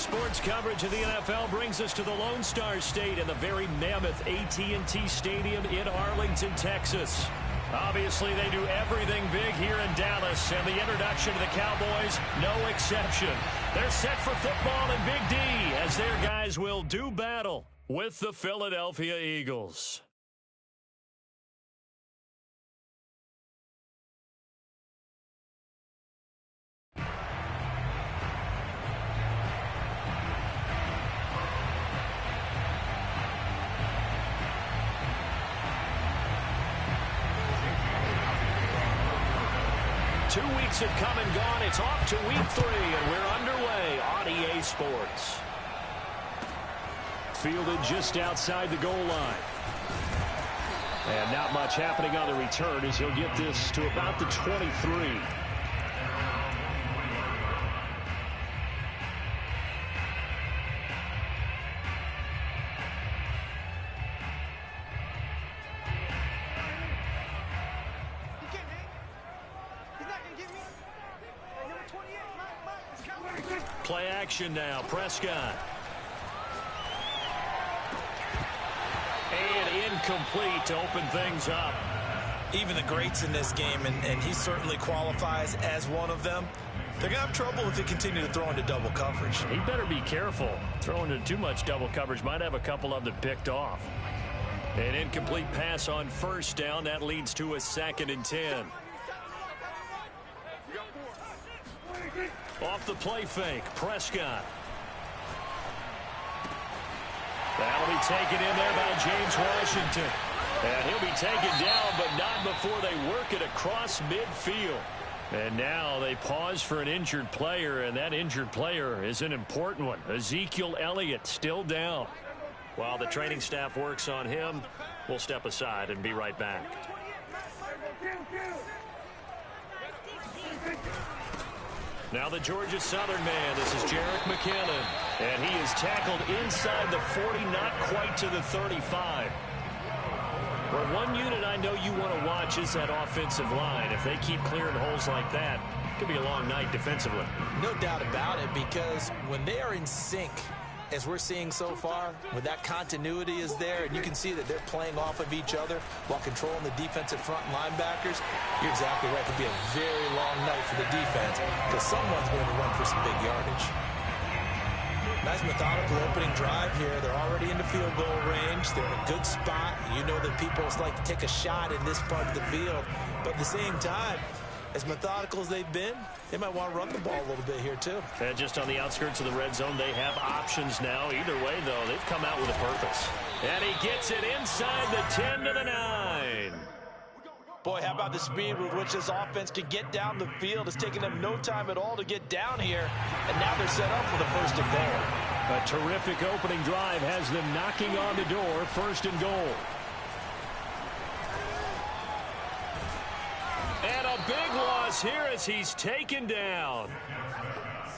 Sports coverage of the NFL brings us to the Lone Star State and the very mammoth AT&T Stadium in Arlington, Texas. Obviously, they do everything big here in Dallas, and the introduction to the Cowboys, no exception. They're set for football and Big D as their guys will do battle with the Philadelphia Eagles. Two weeks have come and gone. It's off to week 3, and we're underway on EA Sports. Fielded just outside the goal line. And not much happening on the return as he'll get this to about the 23. Play action now. Prescott. And incomplete to open things up. Even the greats in this game, and he certainly qualifies as one of them, they're going to have trouble if they continue to throw into double coverage. He better be careful. Throwing into too much double coverage might have a couple of them picked off. An incomplete pass on first down. That leads to a 2nd and 10. Off the play fake, Prescott. That'll be taken in there by James Washington. And he'll be taken down, but not before they work it across midfield. And now they pause for an injured player, and that injured player is an important one. Ezekiel Elliott still down. While the training staff works on him, we'll step aside and be right back. Now the Georgia Southern man, this is Jerick McKinnon. And he is tackled inside the 40, not quite to the 35. Well, one unit I know you want to watch is that offensive line. If they keep clearing holes like that, it could be a long night defensively. No doubt about it, because when they are in sync, as we're seeing so far, when that continuity is there, and you can see that they're playing off of each other while controlling the defensive front linebackers, you're exactly right. It could be a very long night for the defense because someone's going to run for some big yardage. Nice methodical opening drive here. They're already in the field goal range. They're in a good spot. You know that people like to take a shot in this part of the field, but at the same time, as methodical as they've been, they might want to run the ball a little bit here, too. And just on the outskirts of the red zone, they have options now. Either way, though, they've come out with a purpose. And he gets it inside the 10 to the 9. Boy, how about the speed with which this offense can get down the field? It's taken them no time at all to get down here. And now they're set up for the 1st and goal. A terrific opening drive has them knocking on the door, 1st and goal. And a big loss here as he's taken down.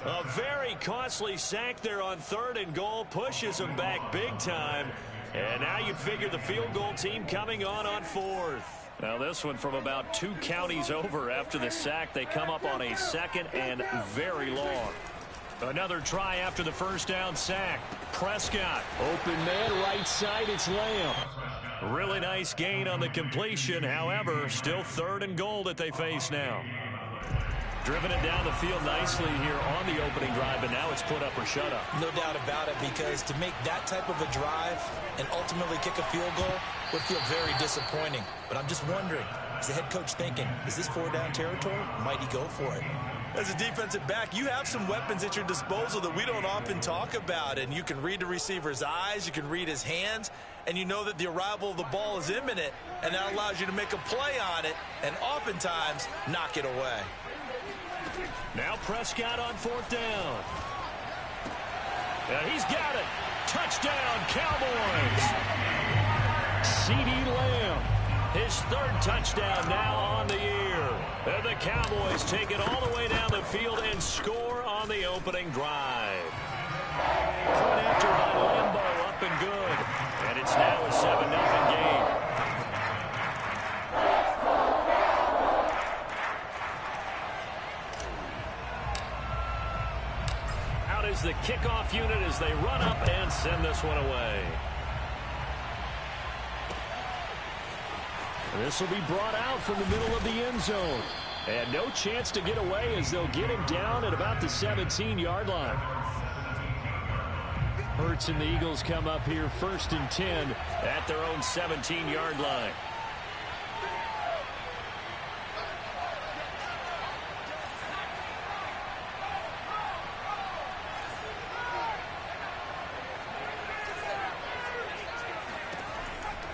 A very costly sack there on 3rd and goal pushes him back big time. And now you'd figure the field goal team coming on 4th. Now this one from about 2 counties over after the sack. They come up on a 2nd and very long. Another try after the 1st down sack. Prescott. Open man right side. It's Lamb. Really nice gain on the completion. However, still 3rd and goal that they face now. Driven it down the field nicely here on the opening drive, but now it's put up or shut up. No doubt about it, because to make that type of a drive and ultimately kick a field goal would feel very disappointing. But I'm just wondering, is the head coach thinking, is this 4-down territory? Might he go for it? As a defensive back, you have some weapons at your disposal that we don't often talk about. And you can read the receiver's eyes, you can read his hands, and you know that the arrival of the ball is imminent, and that allows you to make a play on it and oftentimes knock it away. Now Prescott on 4th down. And he's got it. Touchdown, Cowboys. CeeDee Lamb, his 3rd touchdown now on the year. And the Cowboys take it all the way down the field and score on the opening drive. Point after by Lambeau, up and good. And it's now a 7-0 game. is the kickoff unit as they run up and send this one away. This will be brought out from the middle of the end zone. And no chance to get away as they'll get him down at about the 17-yard line. Hurts and the Eagles come up here 1st and 10 at their own 17-yard line.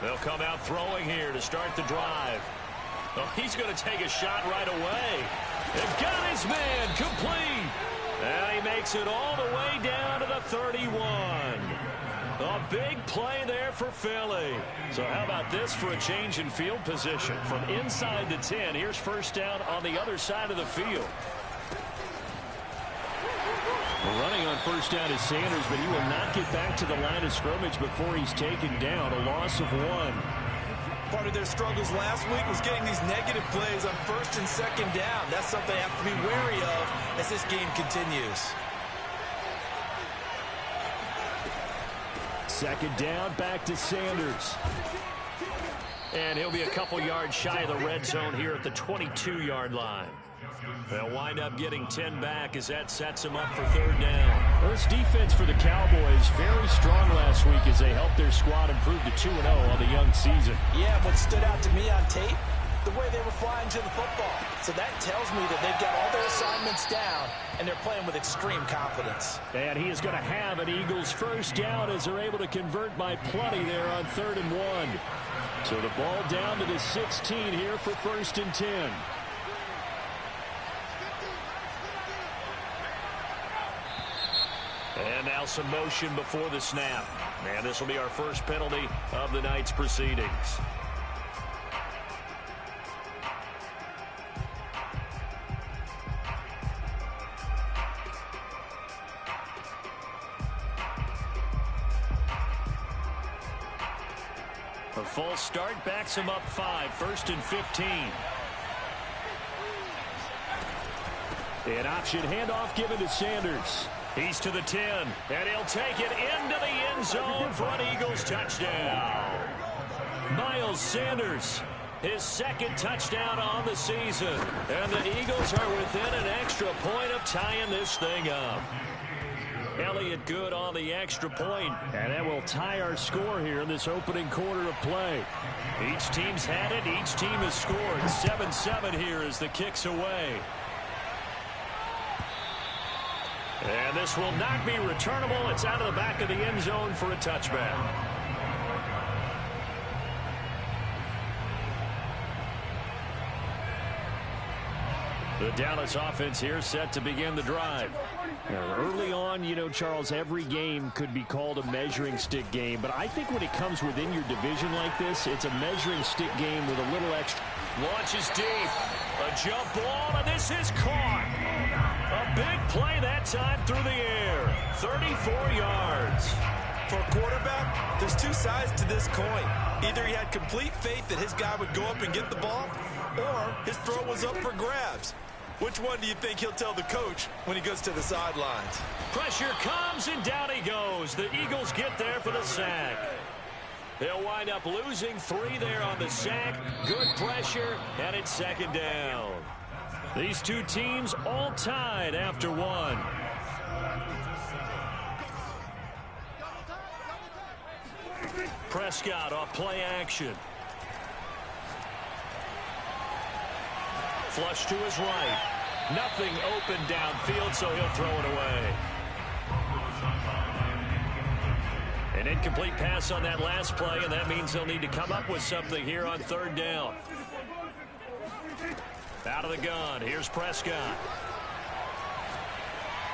They'll come out throwing here to start the drive. Oh, he's going to take a shot right away. They've got his man complete. And he makes it all the way down to the 31. A big play there for Philly. So how about this for a change in field position? From inside the 10, here's first down on the other side of the field. Running on first down is Sanders, but he will not get back to the line of scrimmage before he's taken down. A loss of 1. Part of their struggles last week was getting these negative plays on 1st and 2nd down. That's something they have to be wary of as this game continues. 2nd down, back to Sanders. And he'll be a couple yards shy of the red zone here at the 22-yard line. They'll wind up getting 10 back as that sets them up for 3rd down. Well, this defense for the Cowboys very strong last week as they helped their squad improve to 2-0 on the young season. Yeah, what stood out to me on tape, the way they were flying to the football. So that tells me that they've got all their assignments down, and they're playing with extreme confidence. And he is going to have an Eagles first down as they're able to convert by plenty there on 3rd and 1. So the ball down to the 16 here for 1st and 10. And now some motion before the snap. And this will be our first penalty of the night's proceedings. A false start backs him up 5, 1st and 15. An option handoff given to Sanders. He's to the 10, and he'll take it into the end zone for an Eagles touchdown. Miles Sanders, his 2nd touchdown on the season. And the Eagles are within an extra point of tying this thing up. Elliott good on the extra point, and that will tie our score here in this opening quarter of play. Each team's had it. Each team has scored. 7-7 here as the kick's away. And this will not be returnable. It's out of the back of the end zone for a touchback. The Dallas offense here set to begin the drive. Now, early on, you know, Charles, every game could be called a measuring stick game. But I think when it comes within your division like this, it's a measuring stick game with a little extra. Launches deep. A jump ball, and this is caught. A big play that time through the air. 34 yards. For a quarterback, there's two sides to this coin. Either he had complete faith that his guy would go up and get the ball, or his throw was up for grabs. Which one do you think he'll tell the coach when he goes to the sidelines? Pressure comes, and down he goes. The Eagles get there for the sack. They'll wind up losing 3 there on the sack. Good pressure, and it's 2nd down. These two teams all tied after 1. Prescott off play action. Flush to his right. Nothing open downfield, so he'll throw it away. An incomplete pass on that last play, and that means they'll need to come up with something here on 3rd down. Out of the gun, here's Prescott.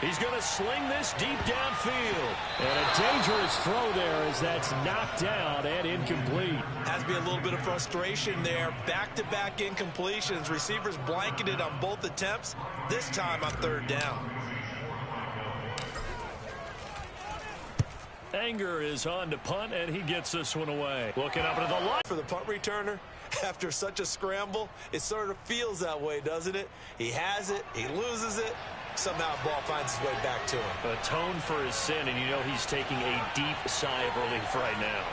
He's going to sling this deep downfield. And a dangerous throw there as that's knocked down and incomplete. Has to be a little bit of frustration there. Back-to-back incompletions. Receivers blanketed on both attempts, this time on 3rd down. Anger is on to punt, and he gets this one away. Looking up into the line for the punt returner. After such a scramble, it sort of feels that way, doesn't it? He has it, he loses it, somehow the ball finds its way back to him. Atone for his sin, and you know he's taking a deep sigh of relief right now.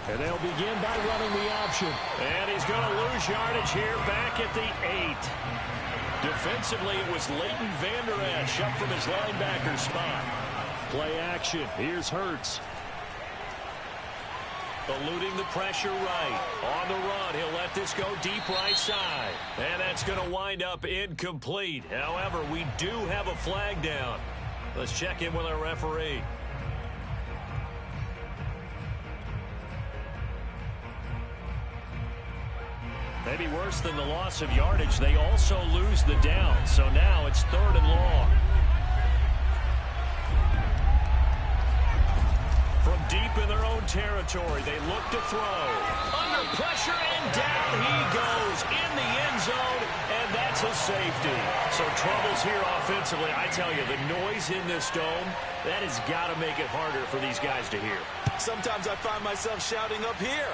And they'll begin by running the option. And he's going to lose yardage here back at the 8. Defensively, it was Leighton Vander Esch up from his linebacker spot. Play action. Here's Hurts. Eluding the pressure right. On the run, he'll let this go deep right side. And that's going to wind up incomplete. However, we do have a flag down. Let's check in with our referee. Maybe worse than the loss of yardage, they also lose the down. So now it's 3rd and long. From deep in their own territory, they look to throw. Under pressure, and down he goes in the end zone, and that's a safety. So troubles here offensively. I tell you, the noise in this dome, that has got to make it harder for these guys to hear. Sometimes I find myself shouting up here.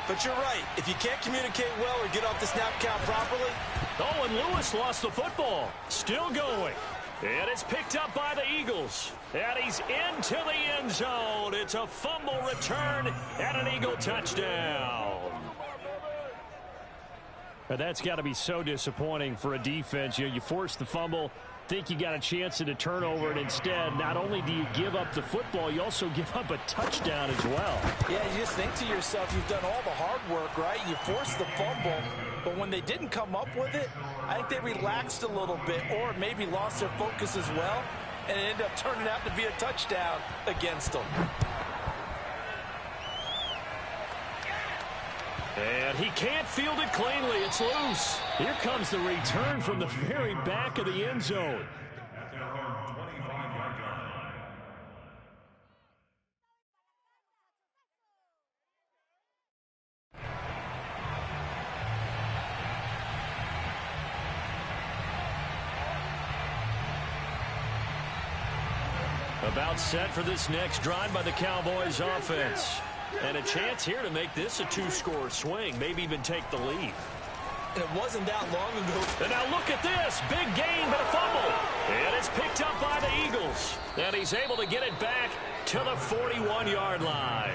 But you're right. If you can't communicate well or get off the snap count properly. Oh, and Lewis lost the football. Still going. And it's picked up by the Eagles. And he's into the end zone. It's a fumble return and an Eagle touchdown. But that's got to be so disappointing for a defense. You force the fumble, think you got a chance at a turnover, and instead, not only do you give up the football, you also give up a touchdown as well. Yeah, you just think to yourself, you've done all the hard work, right? You forced the fumble, but when they didn't come up with it, I think they relaxed a little bit or maybe lost their focus as well, and it ended up turning out to be a touchdown against them. And he can't field it cleanly. It's loose. Here comes the return from the very back of the end zone. About set for this next drive by the Cowboys offense. And a chance here to make this a 2-score swing, maybe even take the lead. And it wasn't that long ago. And now look at this. Big gain, but a fumble. And it's picked up by the Eagles. And he's able to get it back to the 41-yard line.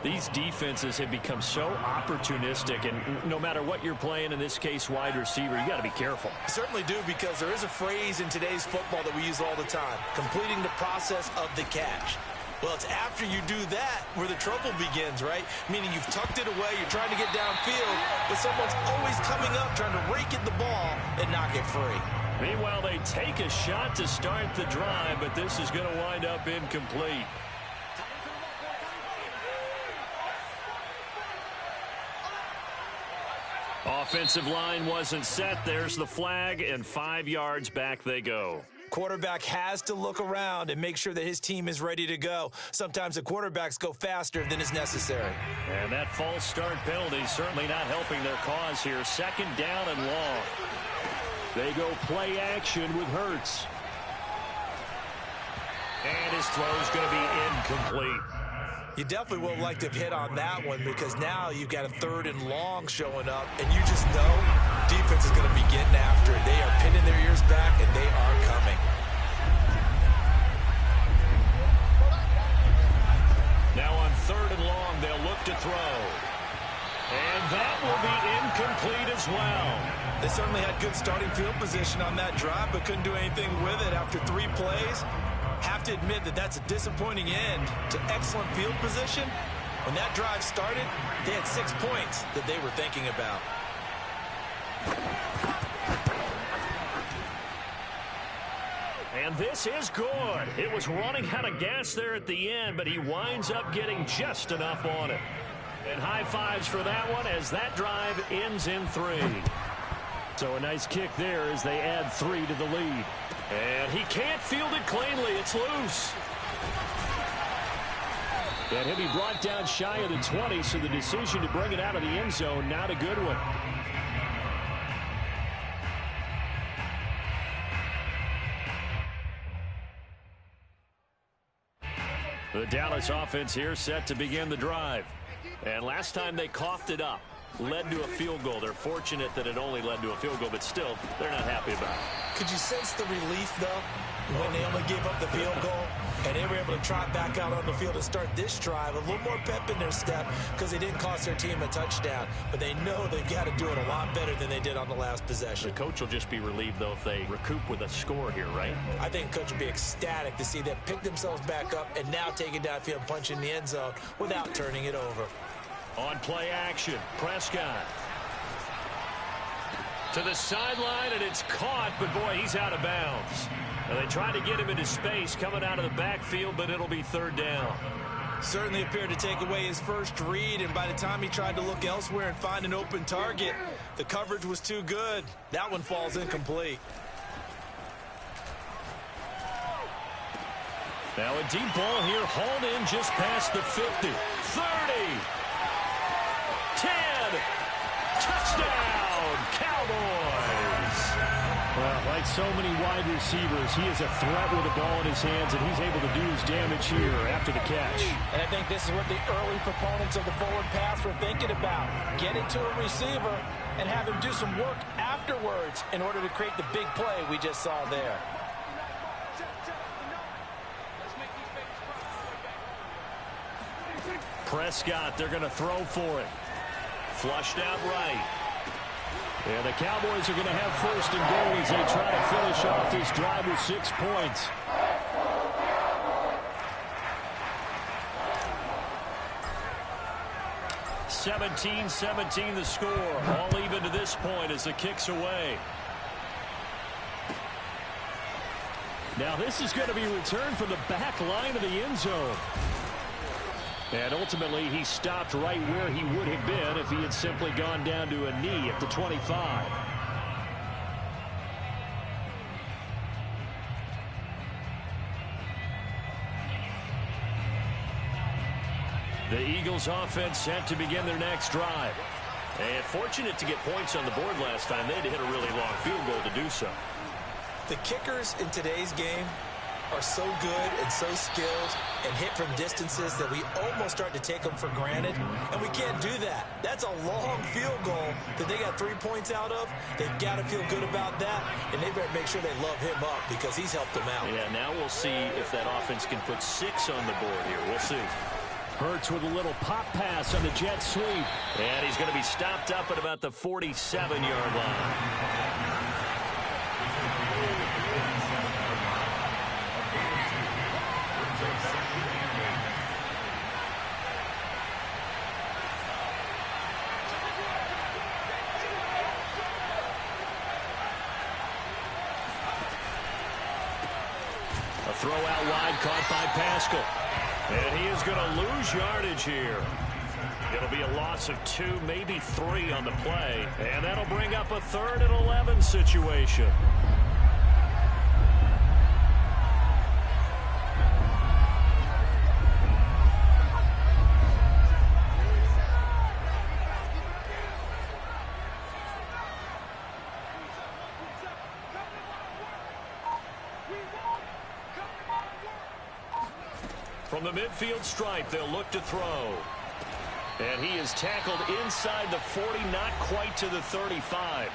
These defenses have become so opportunistic, and no matter what you're playing, in this case wide receiver, you got to be careful. Certainly do, because there is a phrase in today's football that we use all the time, completing the process of the catch. Well, it's after you do that where the trouble begins, right? Meaning you've tucked it away, you're trying to get downfield, but someone's always coming up trying to rake at the ball and knock it free. Meanwhile, they take a shot to start the drive, but this is going to wind up incomplete. Offensive line wasn't set. There's the flag, and 5 yards back they go. Quarterback has to look around and make sure that his team is ready to go. Sometimes the quarterbacks go faster than is necessary. And that false start penalty certainly not helping their cause here. 2nd down and long. They go play action with Hurts. And his throw is going to be incomplete. You definitely would like to have hit on that one, because now you've got a 3rd and long showing up, and you just know defense is going to be getting after it. They are pinning their ears back, and they are coming. Now on 3rd and long, they'll look to throw. And that will be incomplete as well. They certainly had good starting field position on that drive, but couldn't do anything with it after 3 plays. Have to admit that that's a disappointing end to excellent field position. When that drive started, they had 6 points that they were thinking about. And this is good. It was running out of gas there at the end, but he winds up getting just enough on it. And high fives for that one as that drive ends in 3. So a nice kick there as they add 3 to the lead. And he can't field it cleanly. It's loose. And he'll be brought down shy of the 20, so the decision to bring it out of the end zone, not a good one. The Dallas offense here set to begin the drive. And last time they coughed it up, led to a field goal. They're fortunate that it only led to a field goal, but still, they're not happy about it. Could you sense the relief, though, when they only gave up the field goal and they were able to trot back out on the field and start this drive? A little more pep in their step because they didn't cost their team a touchdown, but they know they've got to do it a lot better than they did on the last possession. The coach will just be relieved, though, if they recoup with a score here, right? I think the coach will be ecstatic to see them pick themselves back up and now take it downfield and punch in the end zone without turning it over. On play action, Prescott to the sideline, and it's caught, but boy, he's out of bounds. And they tried to get him into space coming out of the backfield, but it'll be third down. Certainly appeared to take away his first read, and by the time he tried to look elsewhere and find an open target, the coverage was too good. That one falls incomplete. Now a deep ball here, hauled in just past the 50. 30. 10. Touchdown, Cowboys. Well, like so many wide receivers, he is a threat with the ball in his hands, and he's able to do his damage here after the catch. And I think this is what the early proponents of the forward pass were thinking about. Get it to a receiver and have him do some work afterwards in order to create the big play we just saw there. Prescott, they're going to throw for it. Flushed out right. And the Cowboys are going to have first and goal as they try to finish off this drive with 6 points. (17-17) the score. All even to this point as the kick's away. Now this is going to be returned from the back line of the end zone. And ultimately, he stopped right where he would have been if he had simply gone down to a knee at the 25. The Eagles offense set to begin their next drive. And fortunate to get points on the board last time. They had to hit a really long field goal to do so. The kickers in today's game are so good and so skilled and hit from distances that we almost start to take them for granted, and we can't do that. That's a long field goal that they got 3 points out of. They've got to feel good about that, and they better make sure they love him up because he's helped them out. Yeah, now we'll see if that offense can put 6 on the board here. We'll see. Hurts with a little pop pass on the jet sweep. And he's going to be stopped up at about the 47-yard line. A throw out wide caught by Pascal. And he is going to lose yardage here. It'll be a loss of 2, maybe 3 on the play. And that'll bring up a 3rd and 11 situation. From the midfield stripe, they'll look to throw. And he is tackled inside the 40, not quite to the 35.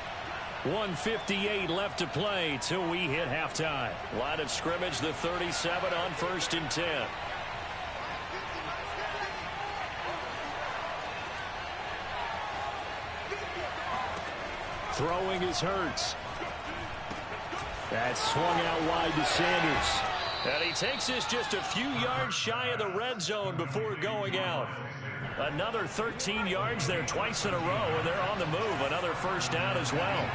1:58 left to play till we hit halftime. Line of scrimmage, the 37 on 1st and 10. Throwing is Hurts. That swung out wide to Sanders. And he takes this just a few yards shy of the red zone before going out. Another 13 yards there twice in a row, and they're on the move. Another first down as well.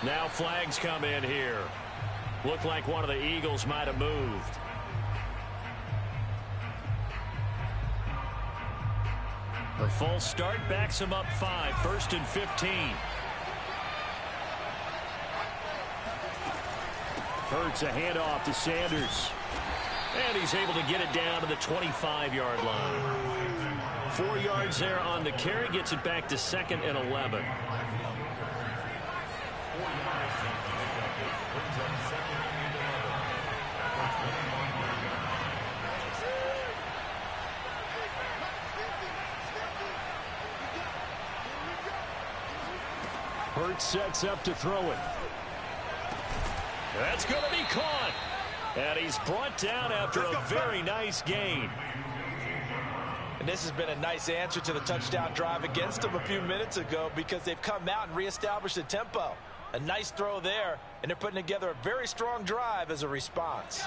Now flags come in here. Looked like one of the Eagles might have moved. The false start backs him up 5, 1st and 15. Hurts a handoff to Sanders. And he's able to get it down to the 25-yard line. 4 yards there on the carry, gets it back to 2nd and 11. Hurts sets up to throw it. That's going to be caught. And he's brought down after a very nice gain. And this has been a nice answer to the touchdown drive against them a few minutes ago because they've come out and reestablished the tempo. A nice throw there, and they're putting together a very strong drive as a response.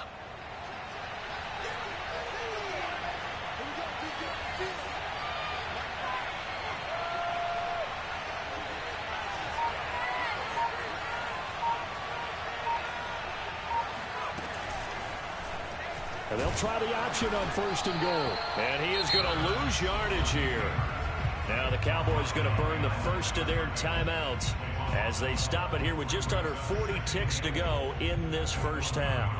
And they'll try the option on 1st and goal. And he is going to lose yardage here. Now the Cowboys going to burn the first of their timeouts as they stop it here with just under 40 ticks to go in this first half.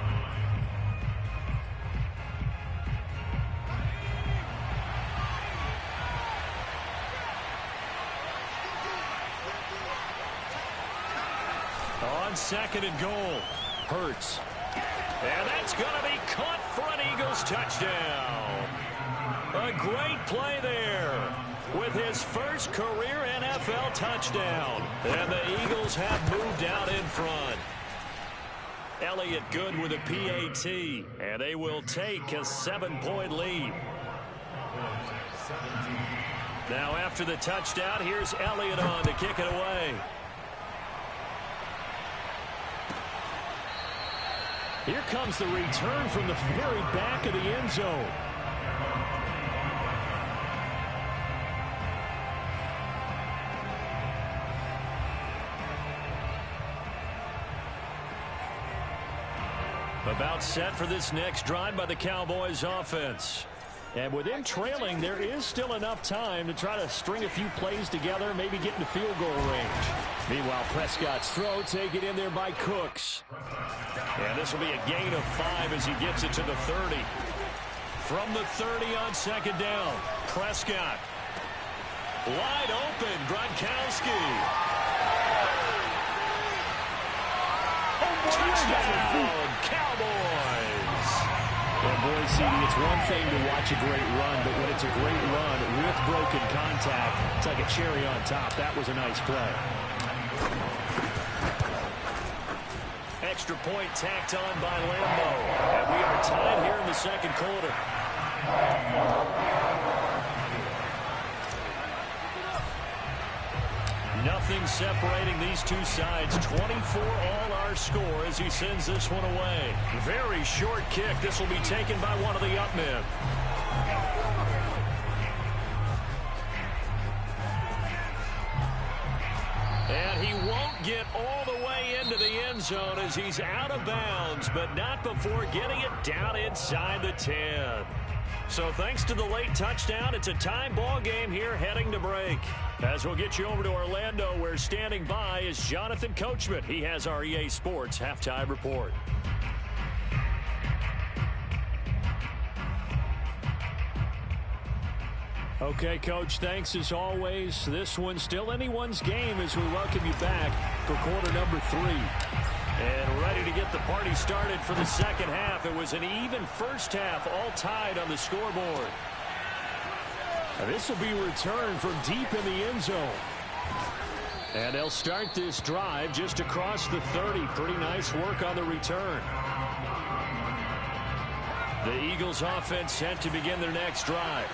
On 2nd and goal, Hurts. And that's going to be caught for an Eagles touchdown. A great play there with his first career NFL touchdown. And the Eagles have moved out in front. Elliott good with a PAT. And they will take a 7-point lead. Now after the touchdown, here's Elliott on to kick it away. Here comes the return from the very back of the end zone. About set for this next drive by the Cowboys offense. And with them trailing, there is still enough time to try to string a few plays together, maybe get into field goal range. Meanwhile, Prescott's throw taken in there by Cooks. And this will be a gain of 5 as he gets it to the 30. From the 30 on 2nd down, Prescott. Wide open, Gronkowski. Touchdown, Cowboys. And boy, CD, it's one thing to watch a great run, but when it's a great run with broken contact, it's like a cherry on top. That was a nice play. Extra point tacked on by Lambo. And we are tied here in the 2nd quarter. Nothing separating these two sides. 24 all our score as he sends this one away. Very short kick. This will be taken by one of the up men. And he won't get all the way into the end zone as he's out of bounds, but not before getting it down inside the 10. So thanks to the late touchdown, it's a tie ball game here heading to break. As we'll get you over to Orlando, where standing by is Jonathan Coachman. He has our EA Sports halftime report. Okay, Coach, thanks as always. This one's still anyone's game as we welcome you back for quarter number 3. And ready to get the party started for the second half. It was an even first half, all tied on the scoreboard. And this will be returned from deep in the end zone. And they'll start this drive just across the 30. Pretty nice work on the return. The Eagles offense set to begin their next drive.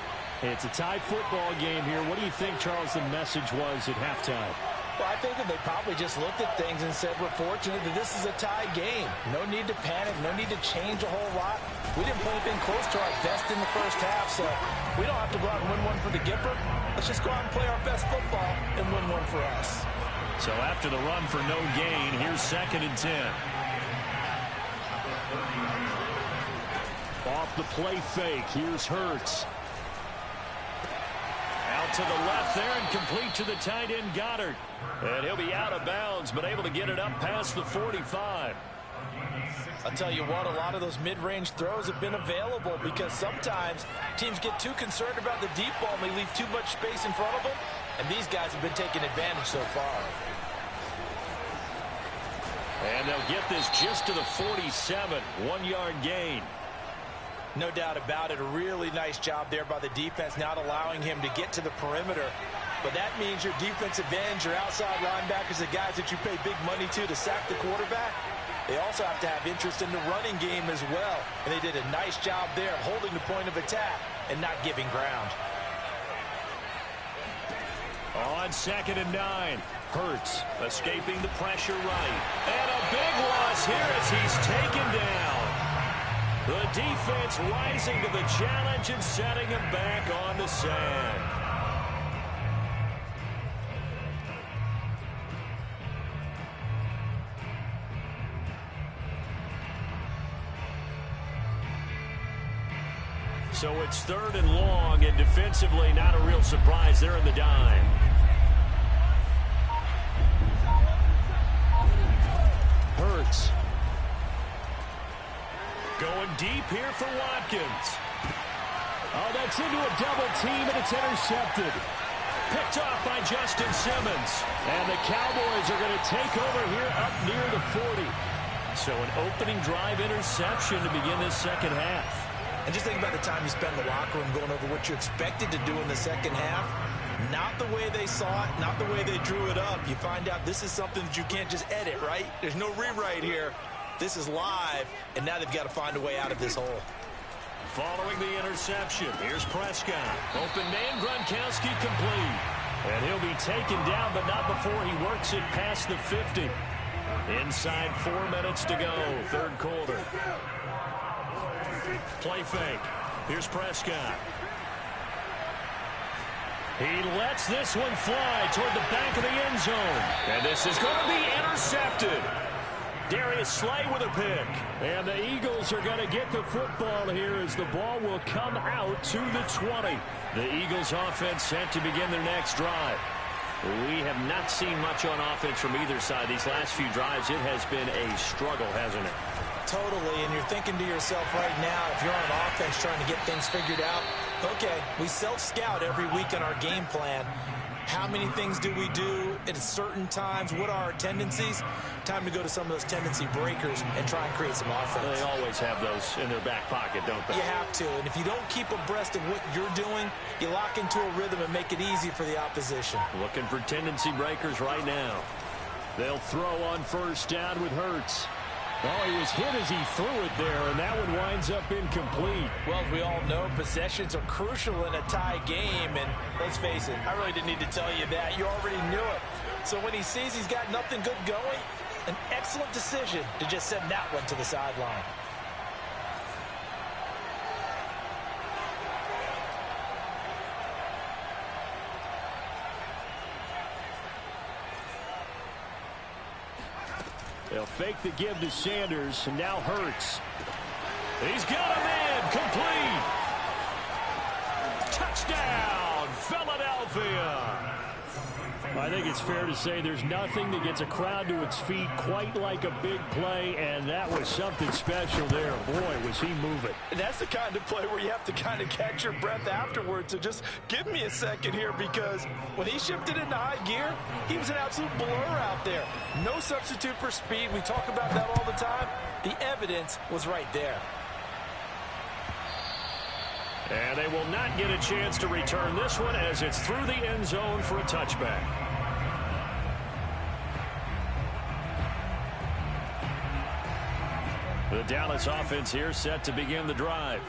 It's a tie football game here. What do you think, Charles, the message was at halftime? Well, I think that they probably just looked at things and said, we're fortunate that this is a tie game. No need to panic, no need to change a whole lot. We didn't play anything close to our best in the first half, so we don't have to go out and win one for the Gipper. Let's just go out and play our best football and win one for us. So after the run for no gain, here's 2nd and 10. Off the play fake, here's Hurts. Out to the left there and complete to the tight end Goddard. And he'll be out of bounds, but able to get it up past the 45. I'll tell you what, a lot of those mid-range throws have been available because sometimes teams get too concerned about the deep ball and they leave too much space in front of them. And these guys have been taking advantage so far. And they'll get this just to the 47, 1-yard gain. No doubt about it. A really nice job there by the defense, not allowing him to get to the perimeter But that means your defensive ends, your outside linebackers, the guys that you pay big money to sack the quarterback, they also have to have interest in the running game as well. And they did a nice job there of holding the point of attack and not giving ground. On 2nd and 9, Hurts escaping the pressure right. And a big loss here as he's taken down. The defense rising to the challenge and setting him back on the sand. So it's 3rd and long, and defensively not a real surprise. They're in the dime. Hurts. Going deep here for Watkins. Oh, that's into a double team, and it's intercepted. Picked off by Justin Simmons. And the Cowboys are going to take over here up near the 40. So an opening drive interception to begin this second half. And just think about the time you spend in the locker room going over what you expected to do in the second half. Not the way they saw it, not the way they drew it up. You find out this is something that you can't just edit, right? There's no rewrite here. This is live, and now they've got to find a way out of this hole. Following the interception, here's Prescott. Open man, Gronkowski complete. And he'll be taken down, but not before he works it past the 50. Inside 4 minutes to go, 3rd quarter. Play fake. Here's Prescott. He lets this one fly toward the back of the end zone. And this is going to be intercepted. Darius Slay with a pick. And the Eagles are going to get the football here as the ball will come out to the 20. The Eagles offense set to begin their next drive. We have not seen much on offense from either side. These last few drives, it has been a struggle, hasn't it? Totally, and you're thinking to yourself right now, if you're on offense trying to get things figured out, okay, we self-scout every week in our game plan. How many things do we do at certain times? What are our tendencies? Time to go to some of those tendency breakers and try and create some offense. They always have those in their back pocket, don't they? You have to, and if you don't keep abreast of what you're doing, you lock into a rhythm and make it easy for the opposition. Looking for tendency breakers right now. They'll throw on 1st down with Hurts. Oh, he was hit as he threw it there, and that one winds up incomplete. Well, as we all know, possessions are crucial in a tie game, and let's face it, I really didn't need to tell you that. You already knew it. So when he sees he's got nothing good going, an excellent decision to just send that one to the sideline. They'll fake the give to Sanders, and now Hurts. He's got a man complete. Touchdown, Philadelphia. I think it's fair to say there's nothing that gets a crowd to its feet quite like a big play, and that was something special there. Boy, was he moving. And that's the kind of play where you have to kind of catch your breath afterwards. So just give me a second here, because when he shifted into high gear, he was an absolute blur out there. No substitute for speed. We talk about that all the time. The evidence was right there. And they will not get a chance to return this one as it's through the end zone for a touchback. The Dallas offense here set to begin the drive.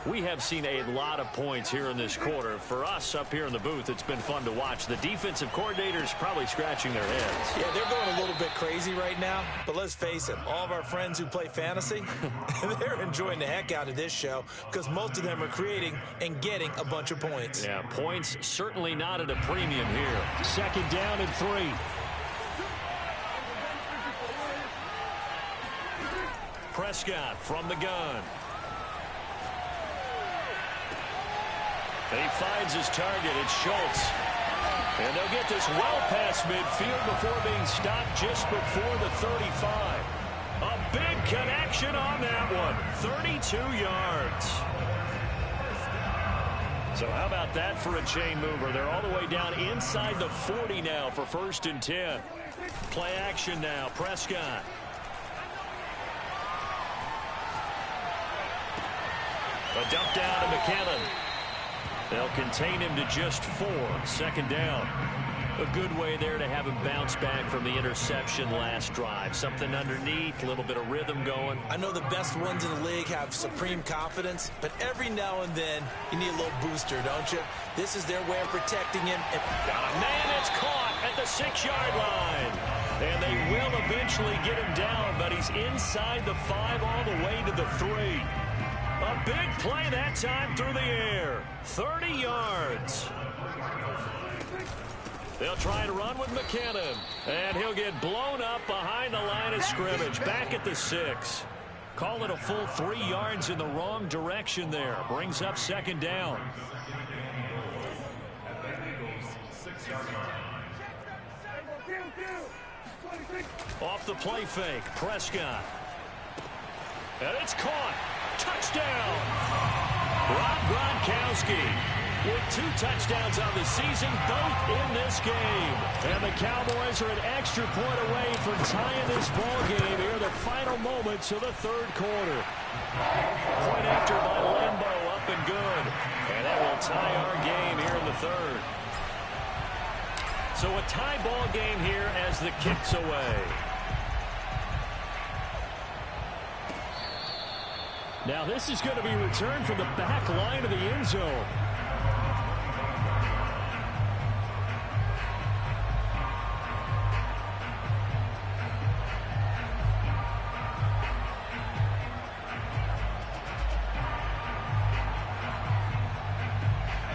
We have seen a lot of points here in this quarter. For us up here in the booth, it's been fun to watch. The defensive coordinators probably scratching their heads. Yeah, they're going a little bit crazy right now. But let's face it, all of our friends who play fantasy, they're enjoying the heck out of this show because most of them are creating and getting a bunch of points. Yeah, points certainly not at a premium here. 2nd down and 3. Prescott from the gun. He finds his target. It's Schultz. And they'll get this well past midfield before being stopped just before the 35. A big connection on that one. 32 yards. So how about that for a chain mover? They're all the way down inside the 40 now for 1st and 10. Play action now. Prescott. A dump down to McKinnon. They'll contain him to just 4. Second down. A good way there to have him bounce back from the interception last drive. Something underneath, a little bit of rhythm going. I know the best ones in the league have supreme confidence, but every now and then you need a little booster, don't you? This is their way of protecting him. Got a man that's caught at the 6-yard line. And they will eventually get him down, but he's inside the 5 all the way to the 3. A big play that time through the air. 30 yards. They'll try and run with McKinnon. And he'll get blown up behind the line of scrimmage. Back at the 6. Call it a full 3 yards in the wrong direction there. Brings up second down. Off the play fake. Prescott. And it's caught. Touchdown. Rob Gronkowski with 2 touchdowns on the season, both in this game. And the Cowboys are an extra point away from tying this ball game here, the final moments of the 3rd quarter. Point after by Lambo, up and good. And that will tie our game here in the 3rd. So a tie ball game here as the kick's away. Now this is going to be returned from the back line of the end zone.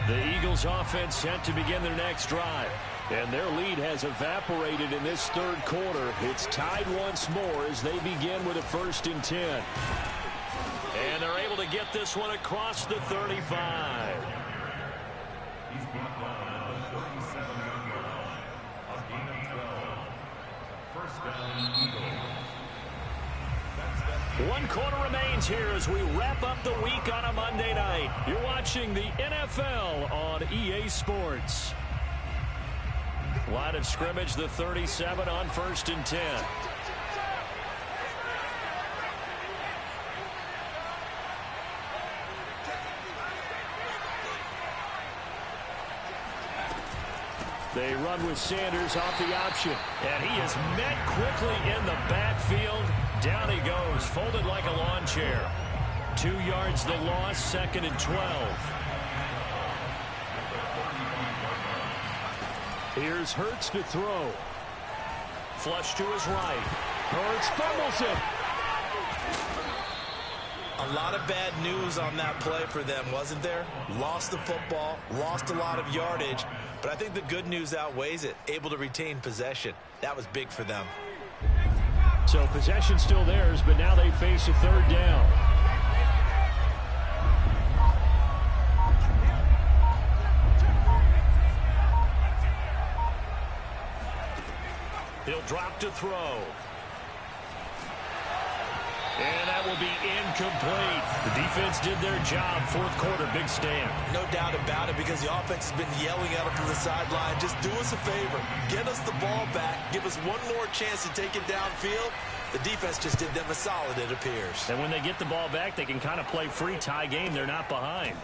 The Eagles offense set to begin their next drive. And their lead has evaporated in this 3rd quarter. It's tied once more as they begin with a 1st and 10. And they're able to get this one across the 35. One quarter remains here as we wrap up the week on a Monday night. You're watching the NFL on EA Sports. Line of scrimmage, the 37 on 1st and 10. They run with Sanders off the option. And he is met quickly in the backfield. Down he goes, folded like a lawn chair. 2 yards the loss, 2nd and 12. Here's Hurts to throw. Flush to his right. Hurts fumbles it. A lot of bad news on that play for them, wasn't there? Lost the football, lost a lot of yardage, but I think the good news outweighs it. Able to retain possession. That was big for them. So possession still theirs, but now they face a 3rd down. He'll drop to throw. And that will be incomplete. The defense did their job. 4th quarter, big stand. No doubt about it, because the offense has been yelling at them from the sideline. Just do us a favor. Get us the ball back. Give us one more chance to take it downfield. The defense just did them a solid, it appears. And when they get the ball back, they can kind of play free tie game. They're not behind.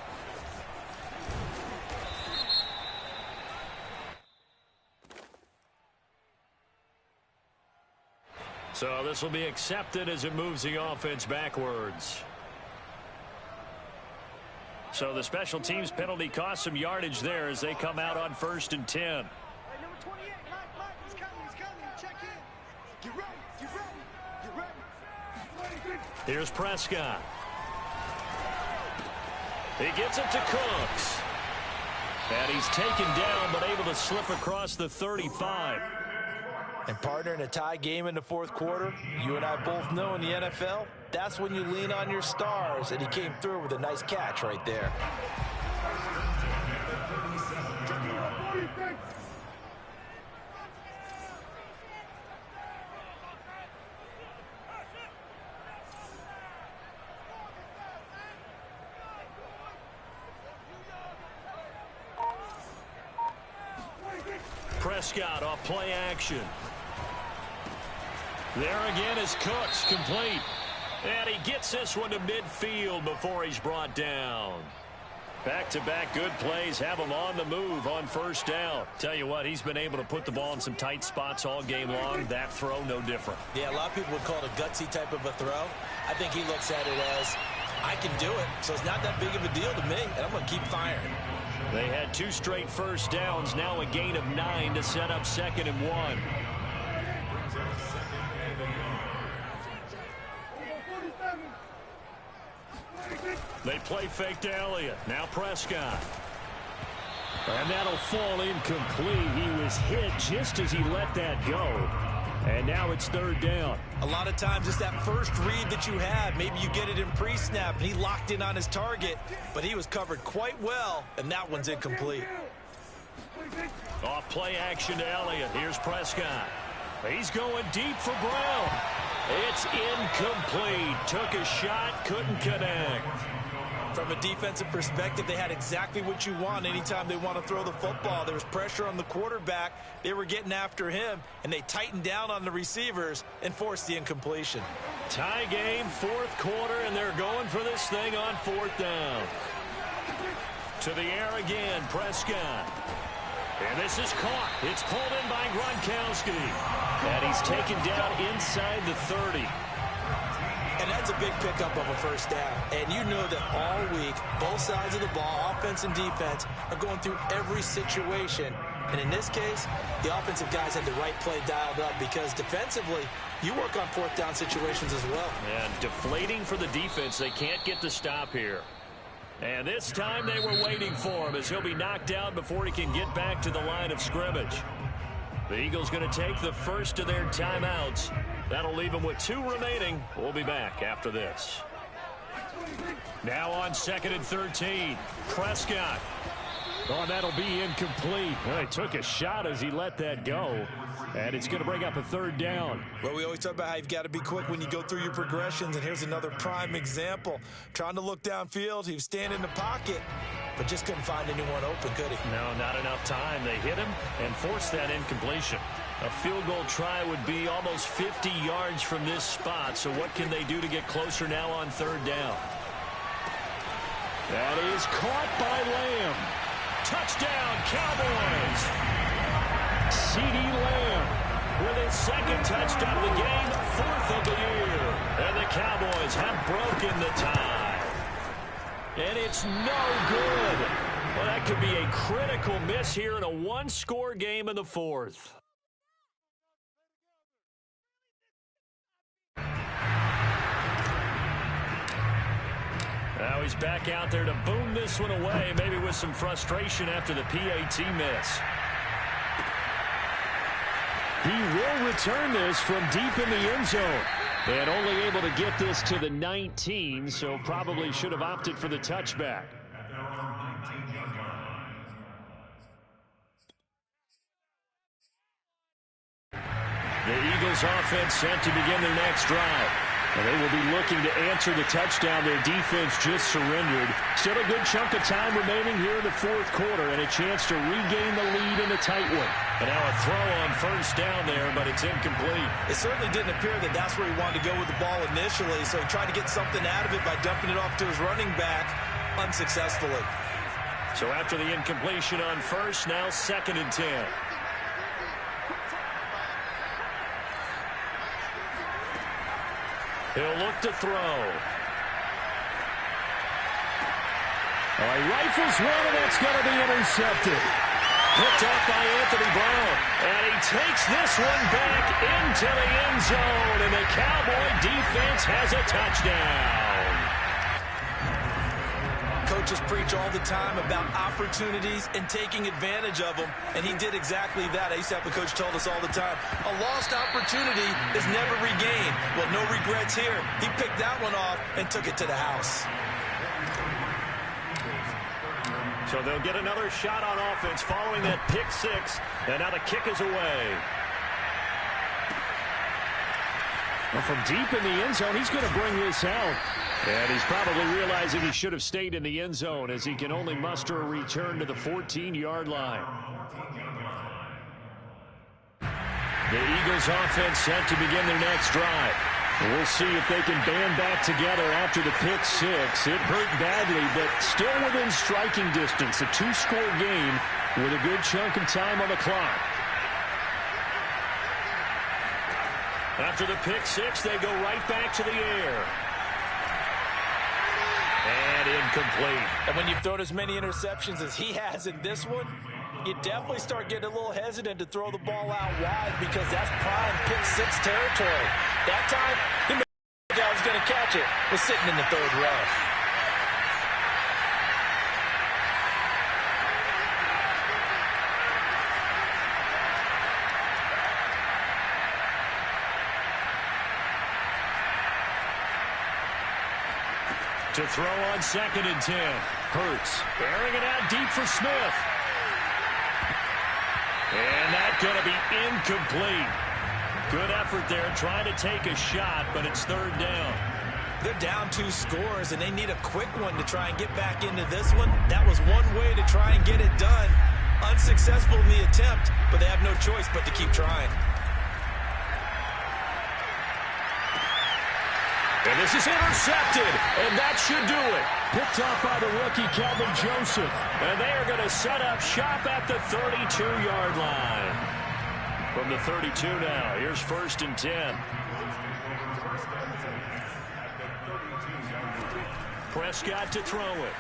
So this will be accepted as it moves the offense backwards. So the special teams penalty cost some yardage there as they come out on 1st and 10. Hey, number 28, Mike, he's coming, check in. Get ready. Here's Prescott. He gets it to Cooks. And he's taken down, but able to slip across the 35. And partner, in a tie game in the 4th quarter, you and I both know in the NFL, that's when you lean on your stars, and he came through with a nice catch right there. Prescott off play action. There again is Cooks, complete. And he gets this one to midfield before he's brought down. Back-to-back good plays have him on the move on first down. Tell you what, he's been able to put the ball in some tight spots all game long. That throw, no different. Yeah, a lot of people would call it a gutsy type of a throw. I think he looks at it as, I can do it, so it's not that big of a deal to me, and I'm going to keep firing. They had 2 straight first downs, now a gain of 9 to set up 2nd and 1. They play fake to Elliott. Now Prescott. And that'll fall incomplete. He was hit just as he let that go. And now it's 3rd down. A lot of times it's that first read that you have. Maybe you get it in pre-snap, and he locked in on his target, but he was covered quite well, and that one's incomplete. Off play action to Elliott. Here's Prescott. He's going deep for Brown. It's incomplete. Took a shot, couldn't connect. From a defensive perspective, they had exactly what you want anytime they want to throw the football. There was pressure on the quarterback. They were getting after him, and they tightened down on the receivers and forced the incompletion. Tie game, 4th quarter, and they're going for this thing on 4th down. To the air again, Prescott. And this is caught. It's pulled in by Gronkowski. And he's taken down inside the 30. And that's a big pickup of a first down. And you know that all week, both sides of the ball, offense and defense, are going through every situation. And in this case, the offensive guys had the right play dialed up because defensively, you work on 4th down situations as well. And deflating for the defense. They can't get the stop here. And this time they were waiting for him as he'll be knocked down before he can get back to the line of scrimmage. The Eagles going to take the first of their timeouts. That'll leave them with 2 remaining. We'll be back after this. Now on 2nd and 13. Prescott. Oh, that'll be incomplete. Well, he took a shot as he let that go. And it's going to bring up a 3rd down. Well, we always talk about how you've got to be quick when you go through your progressions. And here's another prime example. Trying to look downfield. He was standing in the pocket, but just couldn't find anyone open, could he? No, not enough time. They hit him and forced that incompletion. A field goal try would be almost 50 yards from this spot. So what can they do to get closer now on 3rd down? That is caught by Lamb. Touchdown, Cowboys. CeeDee Lamb with his 2nd touchdown of the game, 4th of the year. And the Cowboys have broken the tie. And it's no good. Well, that could be a critical miss here in a 1-score game in the 4th. Now he's back out there to boom this one away, maybe with some frustration after the PAT miss. He will return this from deep in the end zone. And only able to get this to the 19, so probably should have opted for the touchback. The Eagles offense set to begin their next drive. And they will be looking to answer the touchdown. Their defense just surrendered. Still a good chunk of time remaining here in the 4th quarter and a chance to regain the lead in a tight one. And now a throw on first down there, but it's incomplete. It certainly didn't appear that that's where he wanted to go with the ball initially, so he tried to get something out of it by dumping it off to his running back unsuccessfully. So after the incompletion on first, now 2nd and 10. He'll look to throw. He rifles one, and that's going to be intercepted. Picked up by Anthony Brown. And he takes this one back into the end zone. And the Cowboy defense has a touchdown. Coaches preach all the time about opportunities and taking advantage of them, and he did exactly that. I used to have a coach told us all the time, a lost opportunity is never regained. Well, no regrets here. He picked that one off and took it to the house. So they'll get another shot on offense following that pick 6, and now the kick is away. Well, from deep in the end zone, he's going to bring this out. And he's probably realizing he should have stayed in the end zone as he can only muster a return to the 14-yard line. The Eagles offense set to begin their next drive. We'll see if they can band back together after the pick six. It hurt badly, but still within striking distance. A two-score game with a good chunk of time on the clock. After the pick six, they go right back to the air. And incomplete. And when you've thrown as many interceptions as he has in this one, you definitely start getting a little hesitant to throw the ball out wide because that's prime pick six territory. That time, the guy was going to catch it was sitting in the third row. To throw on 2nd and 10. Hurts bearing it out deep for Smith. And that's going to be incomplete. Good effort there trying to take a shot, but it's 3rd down. They're down 2 scores, and they need a quick one to try and get back into this one. That was one way to try and get it done. Unsuccessful in the attempt, but they have no choice but to keep trying. And this is intercepted, and that should do it. Picked off by the rookie, Kelvin Joseph. And they are going to set up shop at the 32-yard line. From the 32 now, here's 1st and 10. Prescott to throw it.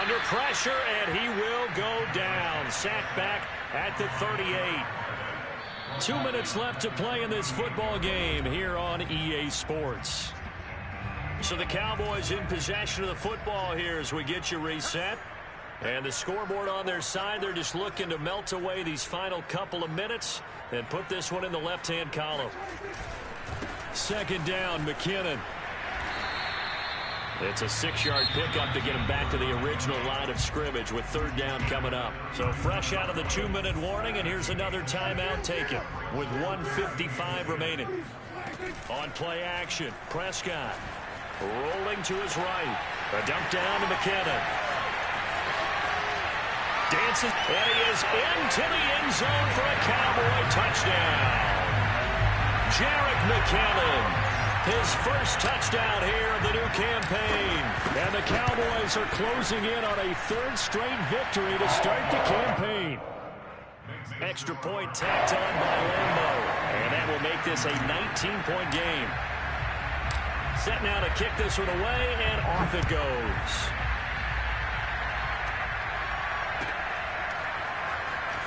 Under pressure, and he will go down. Sacked back at the 38. 2 minutes left to play in this football game here on EA Sports. So the Cowboys in possession of the football here as we get you reset. And the scoreboard on their side, they're just looking to melt away these final couple of minutes and put this one in the left-hand column. 2nd down, McKinnon. It's a 6-yard pickup to get him back to the original line of scrimmage with 3rd down coming up. So fresh out of the 2-minute warning, and here's another timeout taken with 1:55 remaining. On play action, Prescott rolling to his right. A dump down to McKinnon. Dances, and he is into the end zone for a Cowboy touchdown. Jerick McKinnon. His first touchdown here of the new campaign. And the Cowboys are closing in on a 3rd straight victory to start the campaign. Extra point tacked on by Lambo. And that will make this a 19-point game. Set now to kick this one away, and off it goes.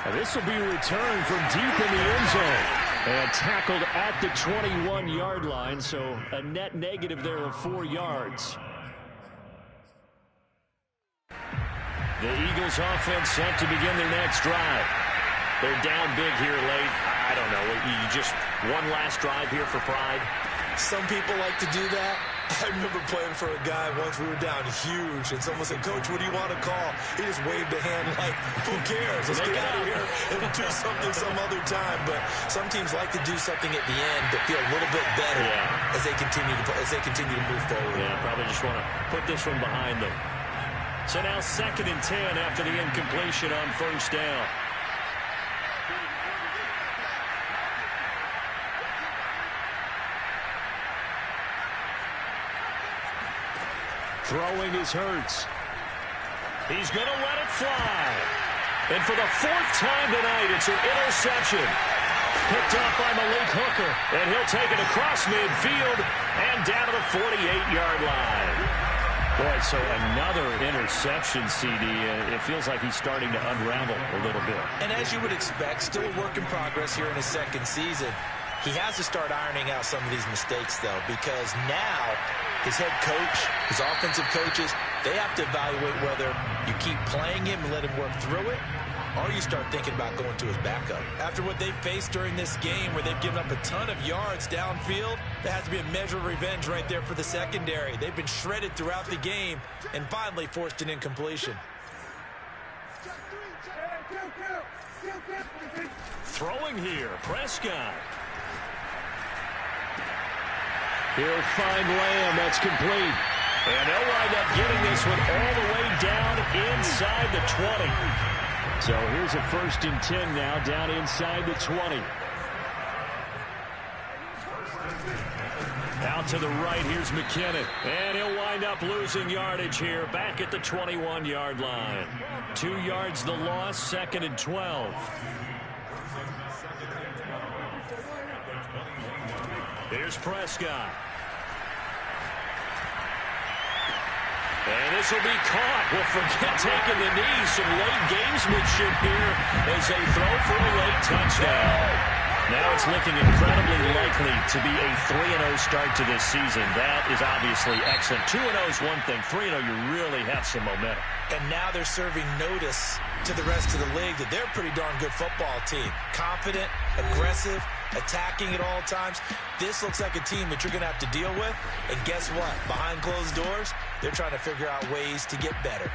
And this will be returned from deep in the end zone. And tackled at the 21-yard line, so a net negative there of 4 yards. The Eagles offense set to begin their next drive. They're down big here late. I don't know. You just one last drive here for pride. Some people like to do that. I remember playing for a guy once. We were down huge, and someone said, "Coach, what do you want to call?" He just waved a hand like, "Who cares? Let's get out of here and do something some other time." But some teams like to do something at the end to feel a little bit better as they continue to move forward. Yeah, probably just want to put this one behind them. So now 2nd and 10 after the incompletion on 1st down. Throwing is Hurts. He's going to let it fly. And for the 4th time tonight, it's an interception. Picked off by Malik Hooker. And he'll take it across midfield and down to the 48-yard line. Boy, so another interception, CD. It feels like he's starting to unravel a little bit. And as you would expect, still a work in progress here in his 2nd season. He has to start ironing out some of these mistakes, though, because now his head coach, his offensive coaches, they have to evaluate whether you keep playing him and let him work through it, or you start thinking about going to his backup. After what they've faced during this game where they've given up a ton of yards downfield, there has to be a measure of revenge right there for the secondary. They've been shredded throughout the game and finally forced an incompletion. Throwing here, Prescott. He'll find Lamb. That's complete. And they'll wind up getting this one all the way down inside the 20. So here's a 1st and 10 now, down inside the 20. Out to the right, here's McKinnon. And he'll wind up losing yardage here, back at the 21-yard line. 2 yards the loss, 2nd and 12. Here's Prescott. And this will be caught. Well, forget taking the knee. Some late gamesmanship here as they throw for a late touchdown. Now it's looking incredibly likely to be a 3-0 start to this season. That is obviously excellent. 2-0 is one thing. 3-0, you really have some momentum. And now they're serving notice to the rest of the league that they're a pretty darn good football team. Confident, aggressive, attacking at all times. This looks like a team that you're going to have to deal with. And guess what? Behind closed doors, they're trying to figure out ways to get better.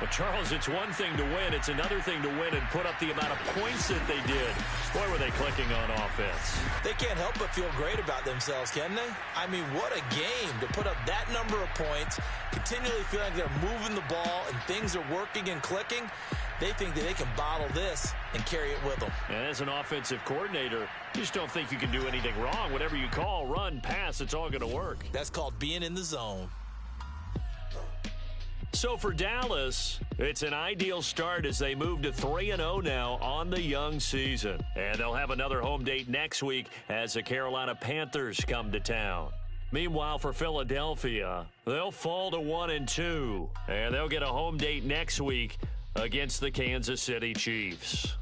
Well, Charles, it's one thing to win. It's another thing to win and put up the amount of points that they did. Boy, were they clicking on offense. They can't help but feel great about themselves, can they? I mean, what a game to put up that number of points, continually feel like they're moving the ball and things are working and clicking. They think that they can bottle this and carry it with them. And as an offensive coordinator, you just don't think you can do anything wrong. Whatever you call, run, pass, it's all going to work. That's called being in the zone. So for Dallas, it's an ideal start as they move to 3-0 now on the young season. And they'll have another home date next week as the Carolina Panthers come to town. Meanwhile, for Philadelphia, they'll fall to 1-2. And they'll get a home date next week against the Kansas City Chiefs.